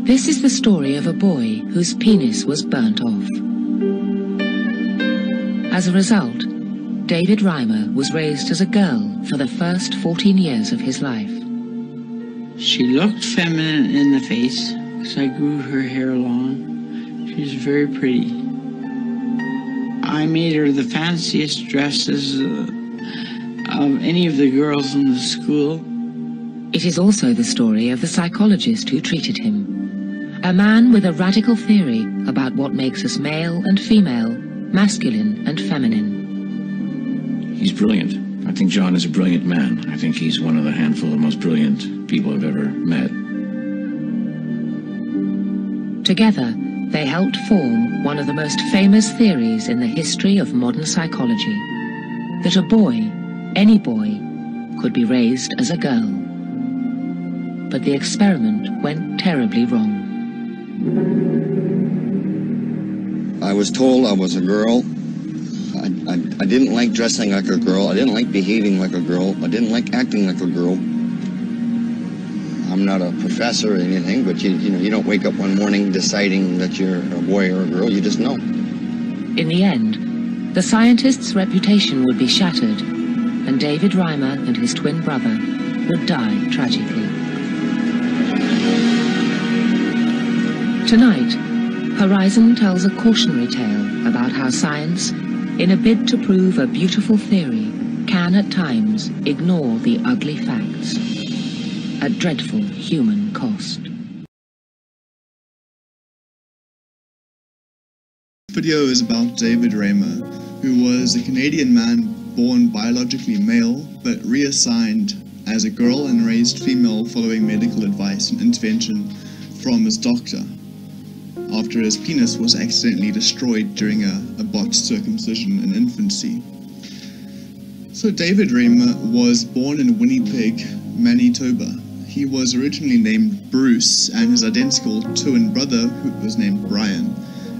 This is the story of a boy whose penis was burnt off. As a result, David Reimer was raised as a girl for the first 14 years of his life. She looked feminine in the face, because I grew her hair long. She was very pretty. I made her the fanciest dresses of any of the girls in the school. It is also the story of the psychologist who treated him. A man with a radical theory about what makes us male and female, masculine and feminine. He's brilliant. I think John is a brilliant man. I think he's one of the handful of most brilliant people I've ever met. Together, they helped form one of the most famous theories in the history of modern psychology, that a boy, any boy, could be raised as a girl. But the experiment went terribly wrong. I was told I was a girl. I didn't like dressing like a girl. I didn't like behaving like a girl. I didn't like acting like a girl. I'm not a professor or anything, but you don't wake up one morning deciding that you're a boy or a girl. You just know. In the end, the scientist's reputation would be shattered, and David Reimer and his twin brother would die tragically. Tonight, Horizon tells a cautionary tale about how science, in a bid to prove a beautiful theory, can at times ignore the ugly facts, at dreadful human cost. The video is about David Reimer, who was a Canadian man born biologically male, but reassigned as a girl and raised female following medical advice and intervention from his doctor, after his penis was accidentally destroyed during a botched circumcision in infancy. So David Reimer was born in Winnipeg, Manitoba. He was originally named Bruce, and his identical twin brother, who was named Brian.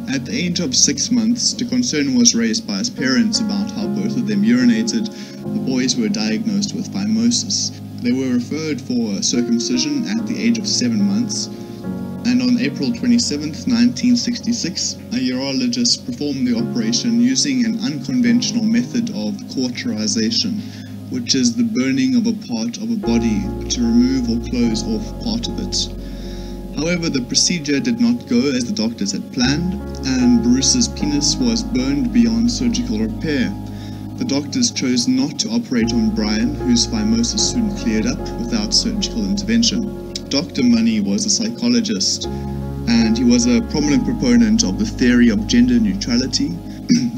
At the age of 6 months, the concern was raised by his parents about how both of them urinated. The boys were diagnosed with phimosis. They were referred for circumcision at the age of 7 months, and on April 27, 1966, a urologist performed the operation using an unconventional method of cauterization, which is the burning of a part of a body to remove or close off part of it. However, the procedure did not go as the doctors had planned, and Bruce's penis was burned beyond surgical repair. The doctors chose not to operate on Brian, whose phimosis soon cleared up without surgical intervention. Dr. Money was a psychologist, and he was a prominent proponent of the theory of gender neutrality,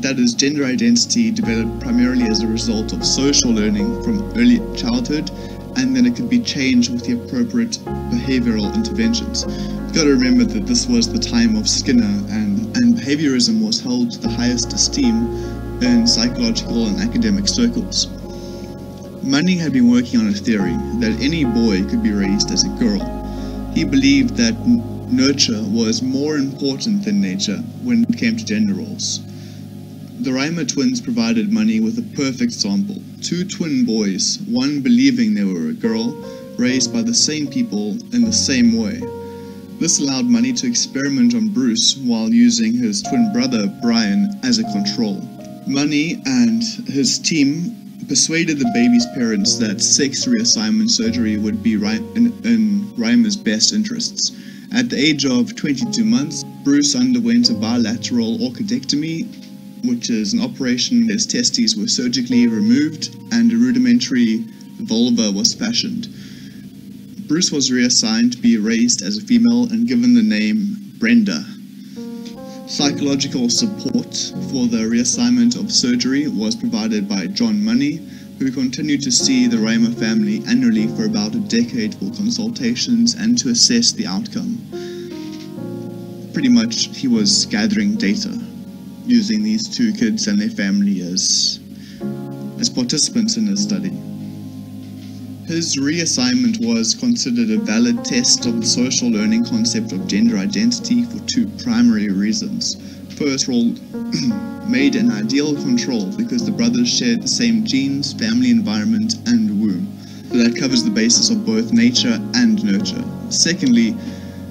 that is, gender identity developed primarily as a result of social learning from early childhood, and then it could be changed with the appropriate behavioral interventions. You've got to remember that this was the time of Skinner, and behaviorism was held to the highest esteem in psychological and academic circles. Money had been working on a theory that any boy could be raised as a girl. He believed that nurture was more important than nature when it came to gender roles. The Reimer twins provided Money with a perfect sample. 2 twin boys, one believing they were a girl, raised by the same people in the same way. This allowed Money to experiment on Bruce while using his twin brother Brian as a control. Money and his team persuaded the baby's parents that sex reassignment surgery would be in Reimer's best interests. At the age of 22 months, Bruce underwent a bilateral orchidectomy, which is an operation where his testes were surgically removed and a rudimentary vulva was fashioned. Bruce was reassigned to be raised as a female and given the name Brenda. Psychological support for the reassignment of surgery was provided by John Money, who continued to see the Reimer family annually for about a decade for consultations and to assess the outcome. Pretty much, he was gathering data, using these 2 kids and their family as participants in his study. His reassignment was considered a valid test of the social learning concept of gender identity for 2 primary reasons. first role made an ideal control because the brothers shared the same genes, family environment, and womb. So that covers the basis of both nature and nurture. Secondly,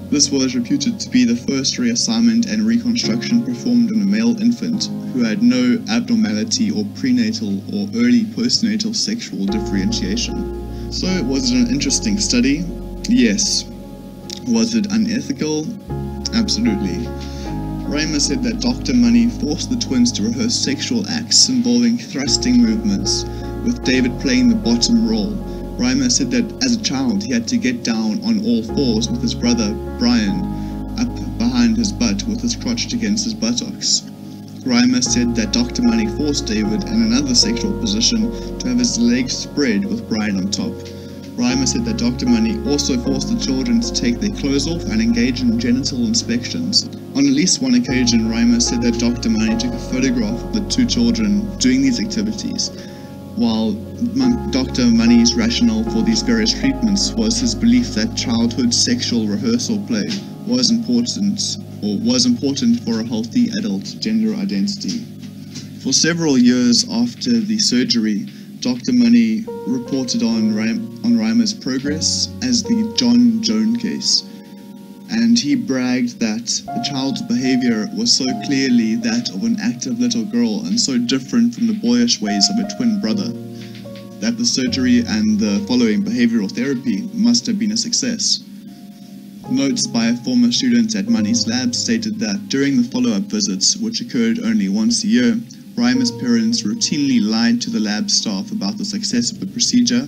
this was reputed to be the first reassignment and reconstruction performed on a male infant who had no abnormality or prenatal or early postnatal sexual differentiation. So, was it an interesting study? Yes. Was it unethical? Absolutely. Reimer said that Dr. Money forced the twins to rehearse sexual acts involving thrusting movements, with David playing the bottom role. Reimer said that as a child he had to get down on all fours with his brother Brian up behind his butt with his crotch against his buttocks. Reimer said that Dr. Money forced David in another sexual position to have his legs spread with Brian on top. Reimer said that Dr. Money also forced the children to take their clothes off and engage in genital inspections. On at least one occasion, Reimer said that Dr. Money took a photograph of the two children doing these activities, while Dr. Money's rationale for these various treatments was his belief that childhood sexual rehearsal play was important for a healthy adult gender identity. For several years after the surgery, Dr. Money reported on Reimer's progress as the John Joan case, and he bragged that the child's behavior was so clearly that of an active little girl and so different from the boyish ways of a twin brother, that the surgery and the following behavioral therapy must have been a success. Notes by a former student at Money's lab stated that during the follow-up visits, which occurred only once a year, Reimer's parents routinely lied to the lab staff about the success of the procedure,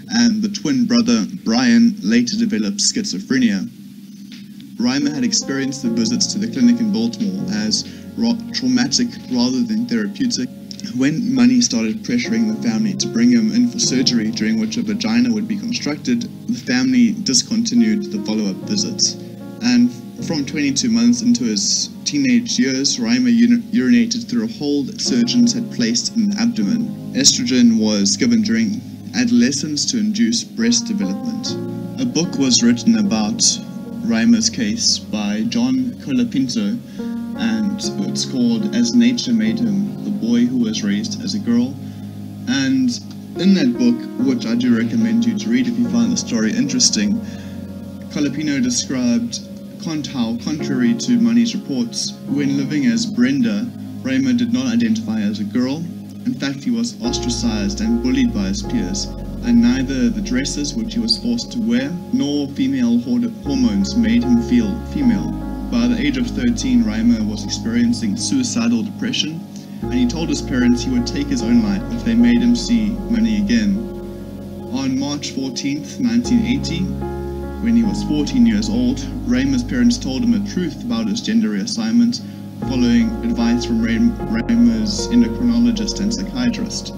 and the twin brother Brian later developed schizophrenia. Reimer had experienced the visits to the clinic in Baltimore as traumatic rather than therapeutic. When Money started pressuring the family to bring him in for surgery during which a vagina would be constructed, the family discontinued the follow-up visits. And from 22 months into his teenage years, Reimer urinated through a hole that surgeons had placed in the abdomen. Estrogen was given during adolescence to induce breast development. A book was written about Reimer's case by John Colapinto, and it's called As Nature Made Him, the Boy Who Was Raised as a Girl. And in that book, which I do recommend you to read if you find the story interesting, Colapinto described how, contrary to Money's reports, when living as Brenda, Reimer did not identify as a girl. In fact, he was ostracized and bullied by his peers, and neither the dresses which he was forced to wear nor female hormones made him feel female. By the age of 13, Reimer was experiencing suicidal depression, and he told his parents he would take his own life if they made him see Money again. On March 14th, 1980, when he was 14 years old, Reimer's parents told him the truth about his gender reassignment, following advice from Reimer's endocrinologist and psychiatrist.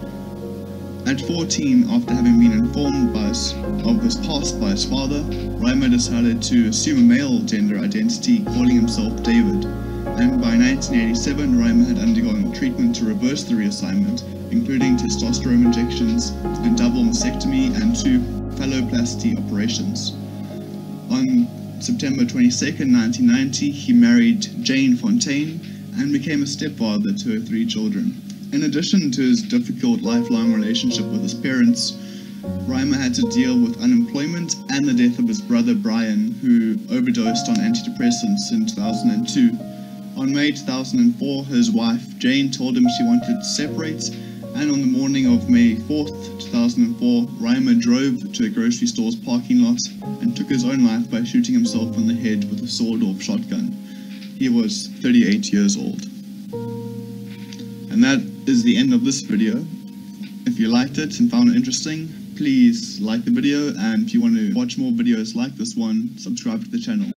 At 14, after having been informed of his past by his father, Reimer decided to assume a male gender identity, calling himself David. And by 1987, Reimer had undergone treatment to reverse the reassignment, including testosterone injections, a double mastectomy, and 2 phalloplasty operations. On September 22nd, 1990, he married Jane Fontaine and became a stepfather to her 3 children. In addition to his difficult lifelong relationship with his parents, Reimer had to deal with unemployment and the death of his brother Brian, who overdosed on antidepressants in 2002. On May 2004, his wife Jane told him she wanted to separate, and on the morning of May 4th, 2004, Reimer drove to a grocery store's parking lot and took his own life by shooting himself in the head with a sawed-off shotgun. He was 38 years old. And that is the end of this video. If you liked it and found it interesting, please like the video, and if you want to watch more videos like this one, subscribe to the channel.